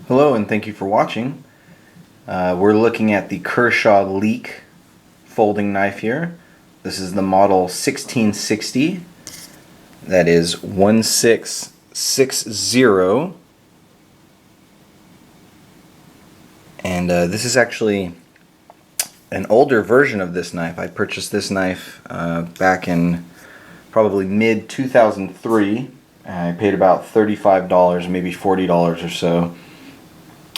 Hello and thank you for watching. We're looking at the Kershaw Leek folding knife here. This is the model 1660. That is 1660. And this is actually an older version of this knife. I purchased this knife back in probably mid 2003. I paid about $35, maybe $40 or so.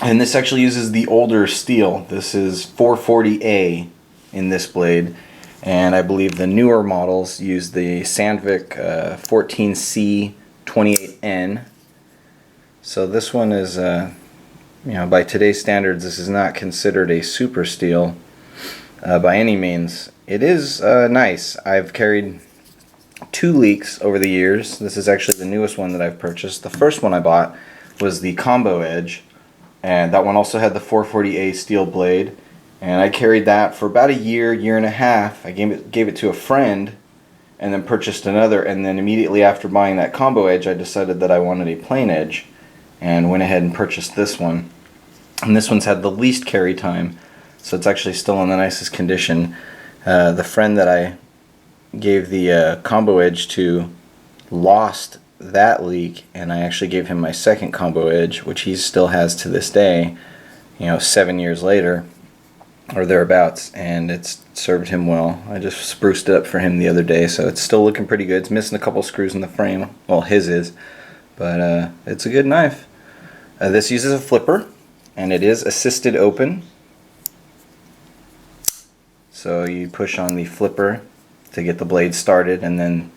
And this actually uses the older steel. This is 440A in this blade, and I believe the newer models use the Sandvik 14C 28N. So this one is, by today's standards, this is not considered a super steel by any means. It is nice. I've carried 2 Leeks over the years. This is actually the newest one that I've purchased. The first one I bought was the combo edge, and that one also had the 440A steel blade, and I carried that for about a year and a half. I gave it to a friend and then purchased another, and then immediately after buying that combo edge I decided that I wanted a plain edge and went ahead and purchased this one. And this one's had the least carry time, so it's actually still in the nicest condition. The friend that I gave the combo edge to lost that Leek, and I actually gave him my second combo edge, which he still has to this day, 7 years later or thereabouts, and it's served him well. I just spruced it up for him the other day, so it's still looking pretty good. It's missing a couple screws in the frame, well, his is, but it's a good knife. This uses a flipper, and it is assisted open, so you push on the flipper to get the blade started, and then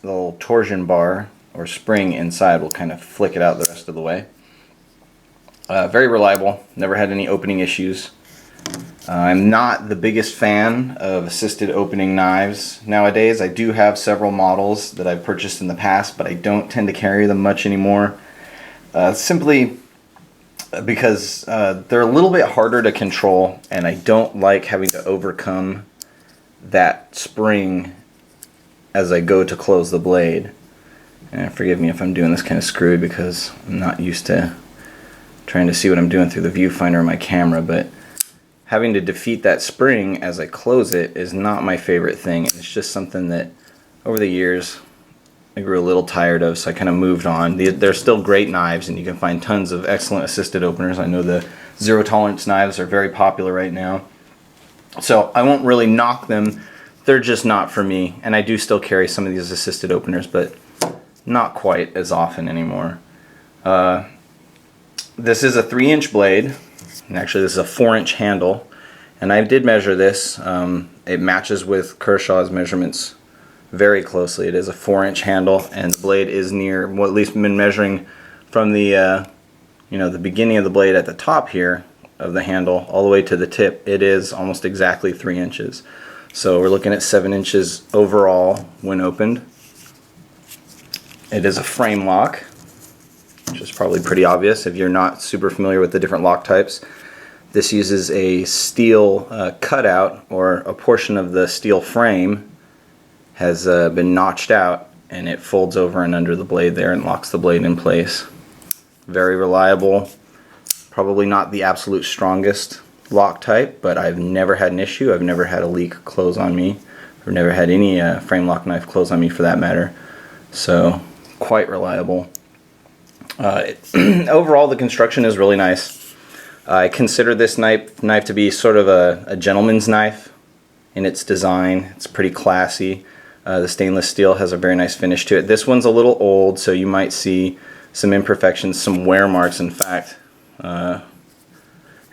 the little torsion bar or spring inside will kind of flick it out the rest of the way. Very reliable, never had any opening issues. I'm not the biggest fan of assisted opening knives nowadays. I do have several models that I've purchased in the past, but I don't tend to carry them much anymore. Simply because they're a little bit harder to control, and I don't like having to overcome that spring as I go to close the blade. And forgive me if I'm doing this kind of screwed because I'm not used to trying to see what I'm doing through the viewfinder of my camera, but having to defeat that spring as I close it is not my favorite thing. It's just something that over the years I grew a little tired of, so I kind of moved on. They're still great knives, and you can find tons of excellent assisted openers. I know the zero tolerance knives are very popular right now, so I won't really knock them. They're just not for me, and I do still carry some of these assisted openers, but not quite as often anymore. This is a 3-inch blade, and actually this is a 4-inch handle, and I did measure this. It matches with Kershaw's measurements very closely. It is a 4-inch handle, and the blade is near, well, at least been measuring from the the beginning of the blade at the top here of the handle all the way to the tip. It is almost exactly 3 inches. So we're looking at 7 inches overall when opened. It is a frame lock, which is probably pretty obvious if you're not super familiar with the different lock types. This uses a steel cutout, or a portion of the steel frame has been notched out, and it folds over and under the blade there and locks the blade in place. Very reliable. Probably not the absolute strongest lock type, but I've never had an issue. I've never had a leak close on me. I've never had any frame lock knife close on me for that matter. So quite reliable. Overall, the construction is really nice. I consider this knife to be sort of a gentleman's knife in its design. It's pretty classy. The stainless steel has a very nice finish to it. This one's a little old, so you might see some imperfections, some wear marks. In fact, I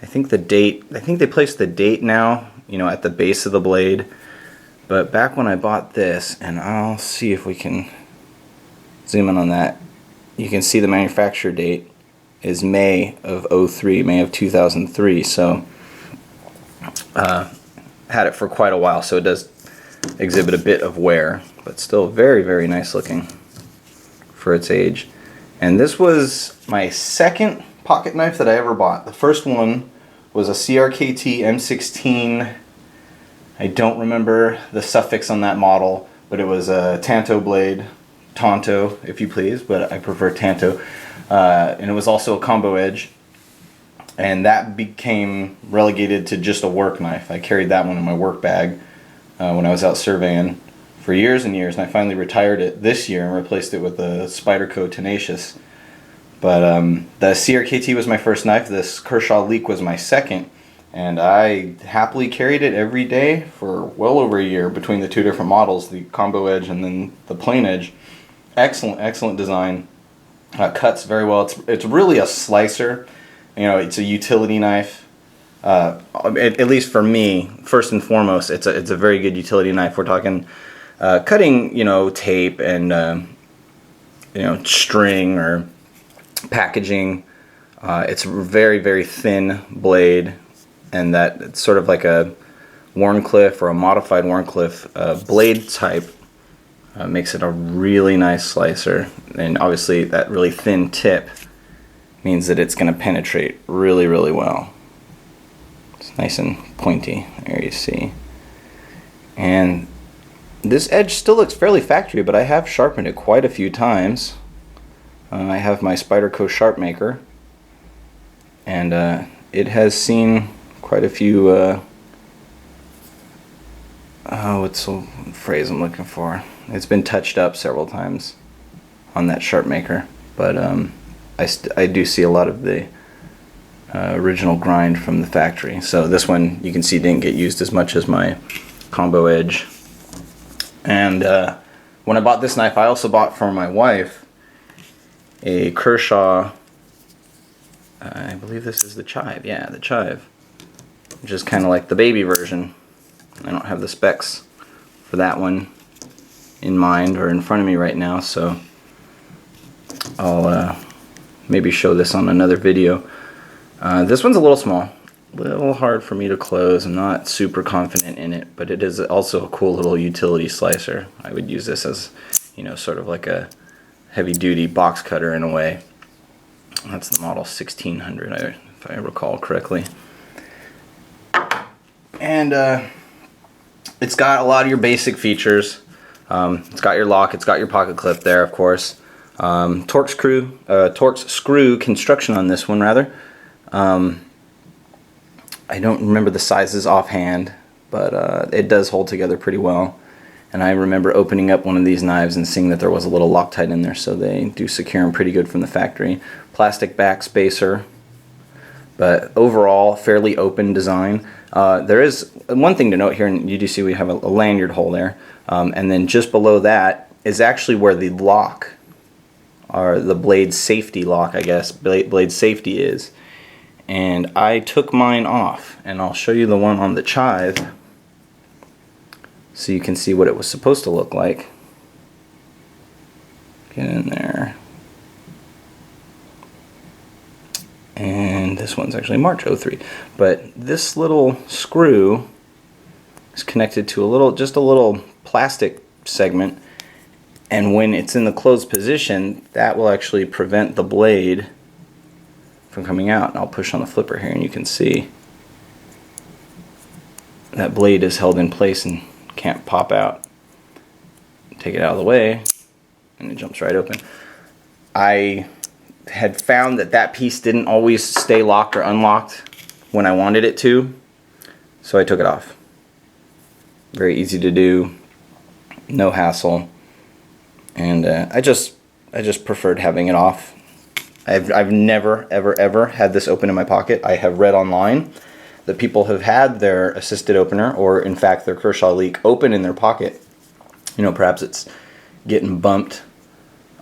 think they placed the date now, at the base of the blade. But back when I bought this, and I'll see if we can zoom in on that, you can see the manufacturer date is May of 2003. So had it for quite a while, so it does exhibit a bit of wear, but still very, very nice looking for its age. And this was my second pocket knife that I ever bought. The first one was a CRKT M16. I don't remember the suffix on that model, but it was a Tanto blade, Tonto if you please, but I prefer Tanto. And it was also a combo edge. and that became relegated to just a work knife. I carried that one in my work bag when I was out surveying for years and years, and I finally retired it this year and replaced it with a Spyderco Tenacious. But the CRKT was my first knife, this Kershaw Leek was my second, and I happily carried it every day for well over a year between the two different models, the combo edge and then the plain edge. Excellent, excellent design. Cuts very well. It's really a slicer. You know, it's a utility knife. At least for me, first and foremost, it's a very good utility knife. We're talking cutting, you know, tape and you know, string or packaging. It's a very, very thin blade, and that it's sort of like a Wharncliffe or a modified Wharncliffe blade type. Makes it a really nice slicer, and obviously that really thin tip means that it's going to penetrate really, really well. It's nice and pointy, there you see. And this edge still looks fairly factory, but I have sharpened it quite a few times. I have my Spyderco Sharp Maker, and it has seen quite a few, what's the phrase I'm looking for? It's been touched up several times on that Sharp Maker, but I do see a lot of the original grind from the factory. So this one, you can see, didn't get used as much as my combo edge. And when I bought this knife, I also bought for my wife a Kershaw, I believe this is the Chive, yeah, the Chive, which is kind of like the baby version. I don't have the specs for that one in mind or in front of me right now, so I'll maybe show this on another video. This one's a little small, a little hard for me to close. I'm not super confident in it, but it is also a cool little utility slicer. I would use this as, you know, sort of like a heavy-duty box cutter in a way. That's the model 1600, if I recall correctly. And it's got a lot of your basic features. It's got your lock, it's got your pocket clip there, of course. Torx screw construction on this one, rather. I don't remember the sizes offhand, but it does hold together pretty well. And I remember opening up one of these knives and seeing that there was a little Loctite in there, so they do secure them pretty good from the factory. Plastic back spacer, but overall fairly open design. There is one thing to note here, and you do see we have a lanyard hole there, and then just below that is actually where the lock, or the blade safety lock, I guess, blade safety is. And I took mine off, and I'll show you the one on the Chive so you can see what it was supposed to look like. Get in there. And this one's actually March 03. But this little screw is connected to just a little plastic segment, and when it's in the closed position, that will actually prevent the blade from coming out. And I'll push on the flipper here, and you can see that blade is held in place and can't pop out. Take it out of the way, and it jumps right open. I had found that piece didn't always stay locked or unlocked when I wanted it to, so I took it off. Very easy to do, no hassle, and I just preferred having it off. I've never ever had this open in my pocket. I have read online that people have had their assisted opener, or in fact their Kershaw Leek, open in their pocket. You know, perhaps it's getting bumped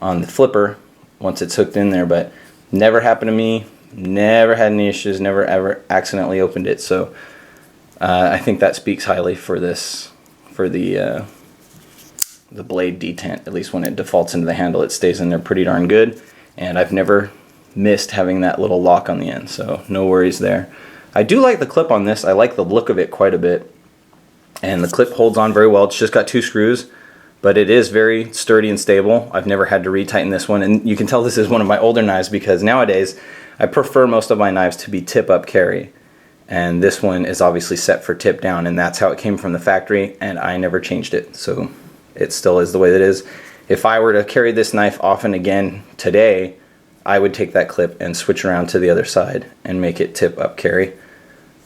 on the flipper once it's hooked in there, but never happened to me. Never had any issues. Never ever accidentally opened it. So I think that speaks highly for this, for the blade detent. At least when it defaults into the handle, it stays in there pretty darn good. And I've never missed having that little lock on the end, so no worries there. I do like the clip on this. I like the look of it quite a bit, and the clip holds on very well. It's just got 2 screws, but it is very sturdy and stable. I've never had to retighten this one, and you can tell this is one of my older knives because nowadays I prefer most of my knives to be tip-up carry, and this one is obviously set for tip down, and that's how it came from the factory, and I never changed it, so it still is the way that it is. If I were to carry this knife often again today, I would take that clip and switch around to the other side and make it tip up carry.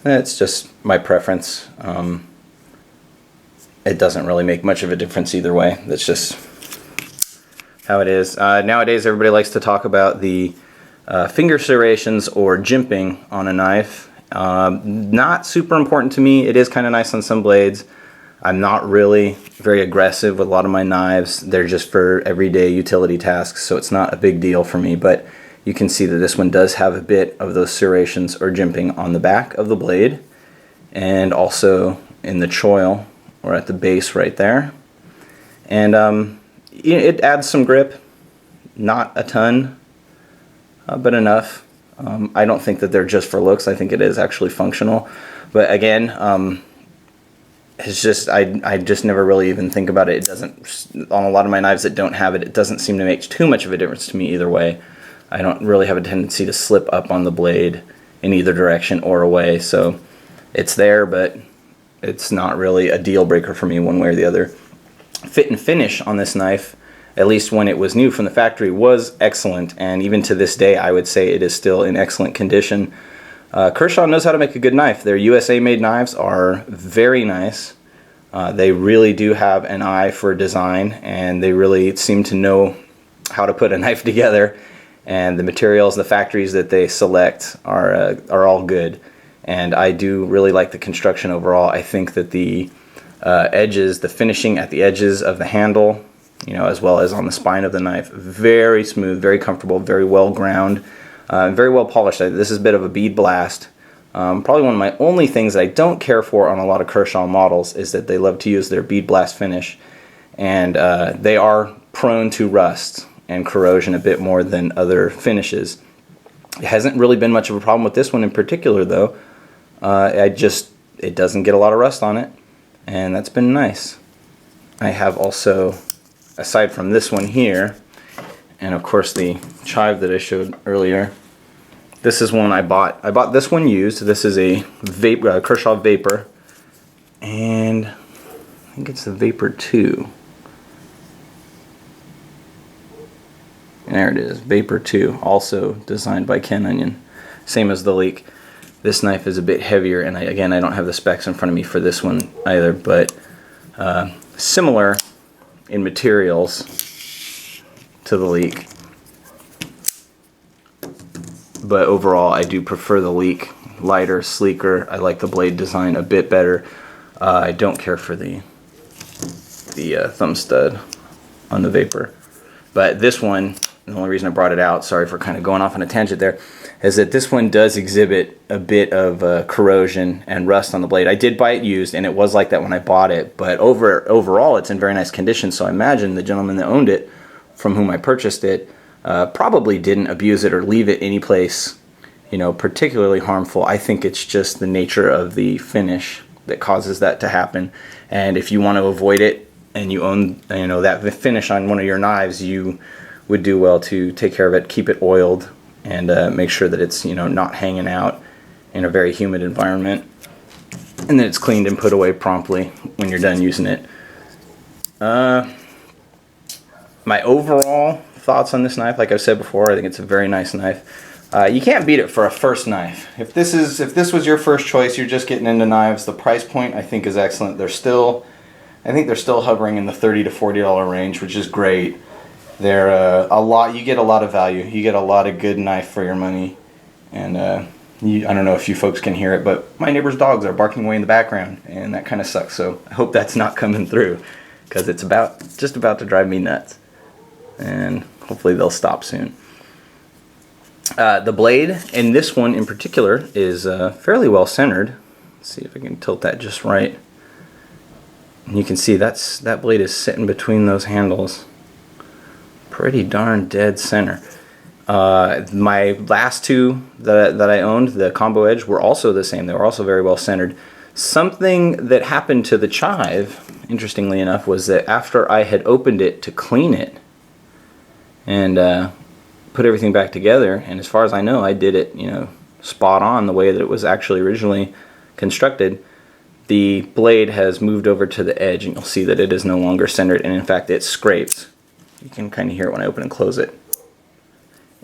That's just my preference. It doesn't really make much of a difference either way. That's just how it is. Nowadays everybody likes to talk about the finger serrations or jimping on a knife. Not super important to me. It is kind of nice on some blades. I'm not really very aggressive with a lot of my knives. They're just for everyday utility tasks, so it's not a big deal for me. But you can see that this one does have a bit of those serrations or jimping on the back of the blade, and also in the choil or at the base right there. And it adds some grip, not a ton, but enough. I don't think that they're just for looks. I think it is actually functional. But again, it's just I just never really even think about it. It doesn't, on a lot of my knives that don't have it, it doesn't seem to make too much of a difference to me either way. I don't really have a tendency to slip up on the blade in either direction or away, so it's there, but it's not really a deal breaker for me one way or the other. Fit and finish on this knife, at least when it was new from the factory, was excellent, and even to this day I would say it is still in excellent condition. Kershaw knows how to make a good knife. Their USA made knives are very nice. They really do have an eye for design, and they really seem to know how to put a knife together, and the materials, the factories that they select are all good. And I do really like the construction overall. I think that the edges, the finishing at the edges of the handle, as well as on the spine of the knife, very smooth, very comfortable, very well ground, very well polished. This is a bit of a bead blast. Probably one of my only things that I don't care for on a lot of Kershaw models is that they love to use their bead blast finish, and they are prone to rust and corrosion a bit more than other finishes. It hasn't really been much of a problem with this one in particular though. It doesn't get a lot of rust on it, and that's been nice. I have also, aside from this one here, and of course the chive that I showed earlier, this is one I bought. I bought this one used. This is a Kershaw Vapor, and I think it's the Vapor 2. And there it is, Vapor 2, also designed by Ken Onion. Same as the Leek. This knife is a bit heavier, and again, I don't have the specs in front of me for this one either, but similar in materials to the Leek. But overall, I do prefer the Leek. Lighter, sleeker. I like the blade design a bit better. I don't care for the thumb stud on the Vapor. But this one, the only reason I brought it out, sorry for kind of going off on a tangent there, is that this one does exhibit a bit of corrosion and rust on the blade. I did buy it used, and it was like that when I bought it, but overall it's in very nice condition, so I imagine the gentleman that owned it, from whom I purchased it, probably didn't abuse it or leave it any place, particularly harmful. I think it's just the nature of the finish that causes that to happen, and if you want to avoid it and you own that finish on one of your knives, you would do well to take care of it, keep it oiled, and make sure that it's not hanging out in a very humid environment, and that it's cleaned and put away promptly when you're done using it. My overall thoughts on this knife, like I've said before, I think it's a very nice knife. You can't beat it for a first knife. If this was your first choice, you're just getting into knives, the price point I think is excellent. I think they're still hovering in the $30 to $40 range, which is great. They're you get a lot of value. You get a lot of good knife for your money. And I don't know if you folks can hear it, but my neighbor's dogs are barking away in the background, and that kind of sucks. So I hope that's not coming through, because it's just about to drive me nuts. And hopefully they'll stop soon. The blade in this one in particular is fairly well centered. Let's see if I can tilt that just right. And you can see that blade is sitting between those handles. Pretty darn dead center. My last two that I owned, the combo edge, were also the same. They were also very well centered. Something that happened to the chive, interestingly enough, was that after I had opened it to clean it and put everything back together, and as far as I know, I did it, spot on the way that it was actually originally constructed, the blade has moved over to the edge, and you'll see that it is no longer centered, and in fact it scrapes. You can kind of hear it when I open and close it.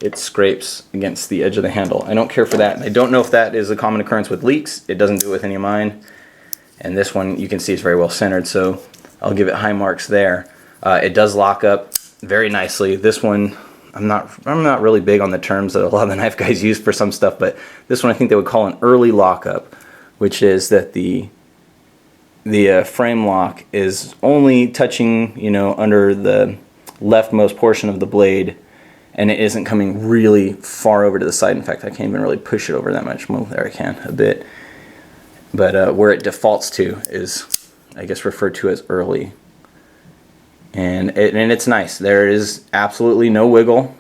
it scrapes against the edge of the handle. I don't care for that. I don't know if that is a common occurrence with Leeks. It doesn't do it with any of mine. And this one, you can see, is very well centered, so I'll give it high marks there. It does lock up very nicely. This one, I'm not really big on the terms that a lot of the knife guys use for some stuff, but this one I think they would call an early lockup, which is that the frame lock is only touching, you know, under the leftmost portion of the blade, and it isn't coming really far over to the side. In fact, I can't even really push it over that much. Well, there I can a bit. But where it defaults to is, I guess, referred to as early. And it's nice. There is absolutely no wiggle.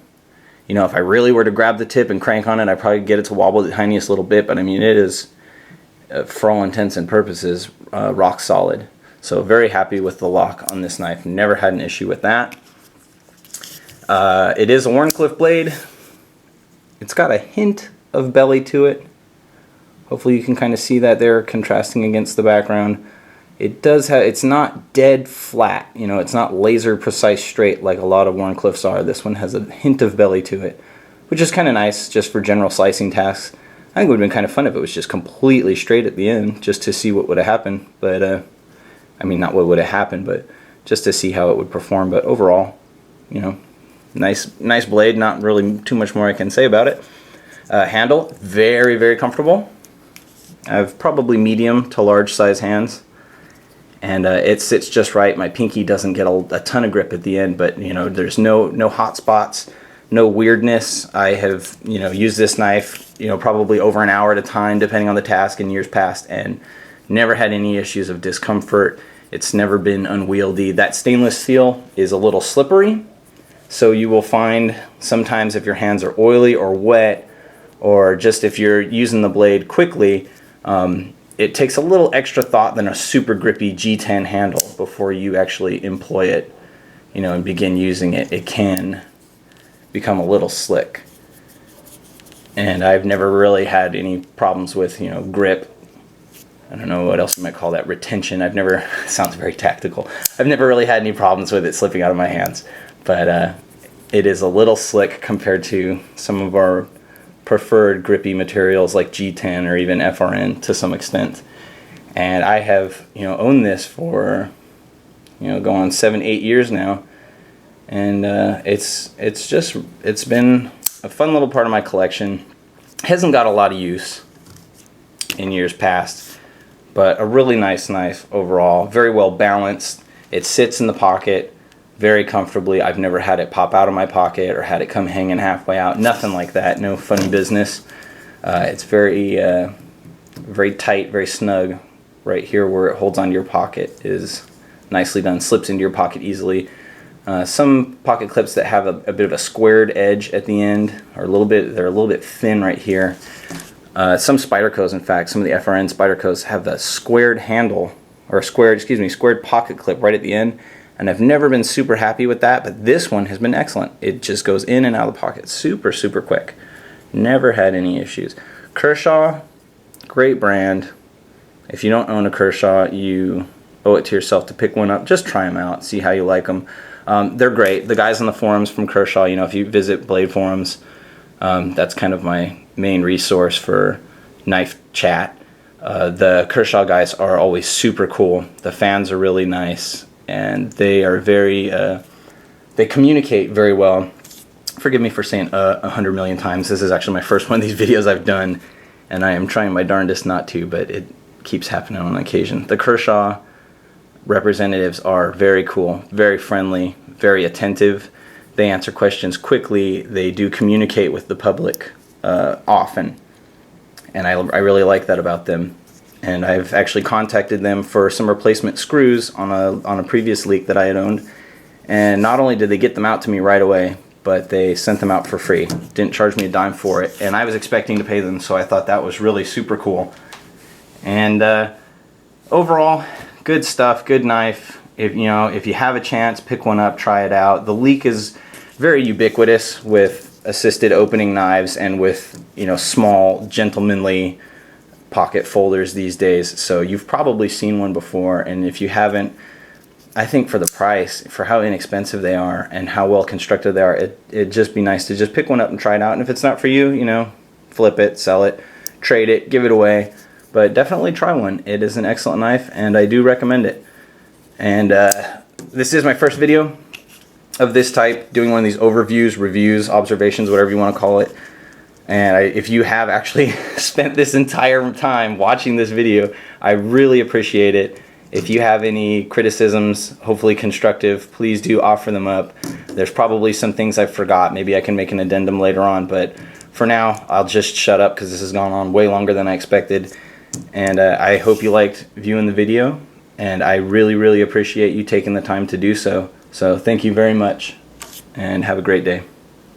You know, if I really were to grab the tip and crank on it, I'd probably get it to wobble the tiniest little bit. But I mean, it is, for all intents and purposes, rock solid. So very happy with the lock on this knife. Never had an issue with that. It is a Wharncliffe blade. It's got a hint of belly to it. Hopefully you can kind of see that there contrasting against the background. It does have, it's not dead flat, you know, it's not laser precise straight like a lot of Wharncliffes are. This one has a hint of belly to it, which is kind of nice just for general slicing tasks. I think it would have been kind of fun if it was just completely straight at the end, just to see what would have happened. But, I mean, not what would have happened, but just to see how it would perform. But overall, you know, nice blade, not really too much more I can say about it. Handle, very, very comfortable. I have probably medium to large size hands, and it sits just right. My pinky doesn't get a ton of grip at the end, but you know, there's no hot spots, no weirdness. I have, you know, used this knife, you know, probably over an hour at a time depending on the task in years past, and never had any issues of discomfort. It's never been unwieldy. That stainless steel is a little slippery, so you will find sometimes if your hands are oily or wet, or just if you're using the blade quickly, it takes a little extra thought than a super grippy G10 handle before you actually employ it, you know, and begin using it. It can become a little slick. And I've never really had any problems with, you know, grip. I don't know what else you might call that, retention. I've never, sounds very tactical. I've never really had any problems with it slipping out of my hands. But it is a little slick compared to some of our preferred grippy materials like G10 or even FRN to some extent. And I have, you know, owned this for, you know, going on 7-8 years now, and it's been a fun little part of my collection. Hasn't got a lot of use in years past, but a really nice knife overall. Very well balanced. It sits in the pocket very comfortably. I've never had it pop out of my pocket or had it come hanging halfway out. Nothing like that. No funny business. It's very very tight, very snug. Right here where it holds onto your pocket is nicely done. Slips into your pocket easily. Some pocket clips that have a bit of a squared edge at the end are they're a little bit thin right here. Some Spydercos, in fact, some of the FRN Spydercos have the squared handle, or squared pocket clip right at the end. And I've never been super happy with that, but this one has been excellent. It just goes in and out of the pocket super, super quick. Never had any issues. Kershaw, great brand. If you don't own a Kershaw, you owe it to yourself to pick one up. Just try them out, see how you like them. They're great. The guys on the forums from Kershaw, you know, if you visit Blade forums, that's kind of my main resource for knife chat. The Kershaw guys are always super cool. The fans are really nice. And they are very, they communicate very well. Forgive me for saying 100 million times. This is actually my first one of these videos I've done, and I am trying my darndest not to, but it keeps happening on occasion. The Kershaw representatives are very cool, very friendly, very attentive. They answer questions quickly. They do communicate with the public often, and I really like that about them. And I've actually contacted them for some replacement screws on a previous Leek that I had owned. And not only did they get them out to me right away, but they sent them out for free. Didn't charge me a dime for it. And I was expecting to pay them, so I thought that was really super cool. And overall, good stuff, good knife. If you have a chance, pick one up, try it out. The Leek is very ubiquitous with assisted opening knives and with, you know, small, gentlemanly pocket folders these days, so you've probably seen one before, and if you haven't, I think for the price, for how inexpensive they are and how well constructed they are, it'd just be nice to just pick one up and try it out. And if it's not for you, you know, flip it, sell it, trade it, give it away. But definitely try one. It is an excellent knife, and I do recommend it. And this is my first video of this type, doing one of these overviews, reviews, observations, whatever you want to call it. And if you have actually spent this entire time watching this video, I really appreciate it. If you have any criticisms, hopefully constructive, please do offer them up. There's probably some things I forgot. Maybe I can make an addendum later on, but for now, I'll just shut up because this has gone on way longer than I expected. And I hope you liked viewing the video, and I really, really appreciate you taking the time to do so. So thank you very much, and have a great day.